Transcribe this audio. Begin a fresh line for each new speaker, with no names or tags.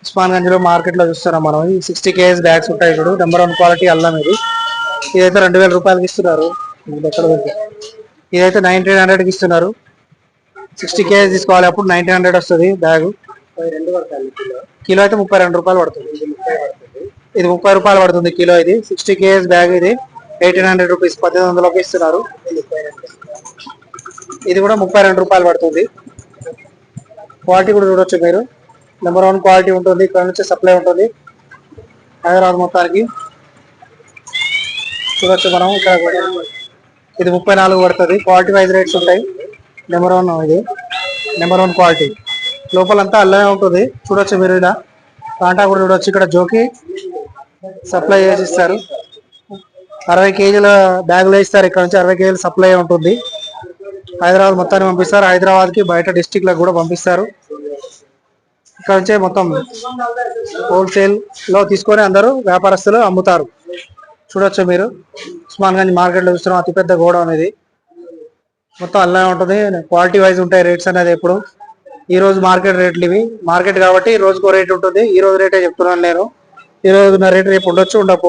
ఉస్మాన్ గంజ్ లో మార్కెట్ లో చూస్తున్నాం మనం. 60 kg బ్యాగ్స్ ఉంటాయి చూడు, నెంబర్ 1 క్వాలిటీ అల్లం ఇది. ఇదైతే 2000 రూపాయలకి ఇస్తున్నారు. ఇదైతే 1900కి ఇస్తున్నారు. 60 kg తీసుకోవాలి, అప్పుడు 1900 వస్తుంది బ్యాగ్. కిలో అయితే 32 రూపాయలు పడుతుంది. ఇది 30 రూపాయలు పడుతుంది కిలో. ఇది 60 kg బ్యాగ్, ఇది 1800 రూపీస్, 1800కి ఇస్తున్నారు. ఇది కూడా 32 రూపాయలు పడుతుంది. క్వాలిటీ కూడా చూడొచ్చు మీరు, నెంబర్ 1 క్వాలిటీ ఉంటుంది. ఇక్కడ నుంచి సప్లై ఉంటుంది హైదరాబాద్ మొత్తానికి. చూడొచ్చు మనం ఇక్కడ. ఇది 34 పడుతుంది. క్వాలిటీ వైజ్ రేట్స్ ఉంటాయి. నెంబర్ 1 ఇది, నెంబర్ 1 క్వాలిటీ. లోపలంతా అల్లమే ఉంటుంది. చూడొచ్చు మీరు, ఇలా కాంటా కూడా చూడొచ్చు. ఇక్కడ జోకి సప్లై చేసి ఇస్తారు. 60 kgల బ్యాగులో ఇస్తారు. ఇక్కడ నుంచి 60 kg సప్లై ఉంటుంది. హైదరాబాద్ మొత్తాన్ని పంపిస్తారు. హైదరాబాద్ కి బయట డిస్టిక్ లకు కూడా పంపిస్తారు. ఇక్కడ నుంచే మొత్తం హోల్సేల్ లో తీసుకొని అందరూ వ్యాపారస్తులు అమ్ముతారు. చూడొచ్చు మీరు, ఉస్మాన్ గంజ్ మార్కెట్ లో చూస్తున్నాం. అతిపెద్ద గోడౌన్ ఇది. మొత్తం అల్లనే ఉంటుంది. క్వాలిటీ వైజ్ ఉంటాయి రేట్స్ అనేది. ఎప్పుడు ఈ రోజు మార్కెట్ రేట్లు ఇవి. మార్కెట్ కాబట్టి రోజుకో రేట్ ఉంటుంది. ఈ రోజు రేటే చెప్తున్నాను నేను. ఈ రోజు రేట్ రేపు ఉండొచ్చు, ఉండకపోవచ్చు.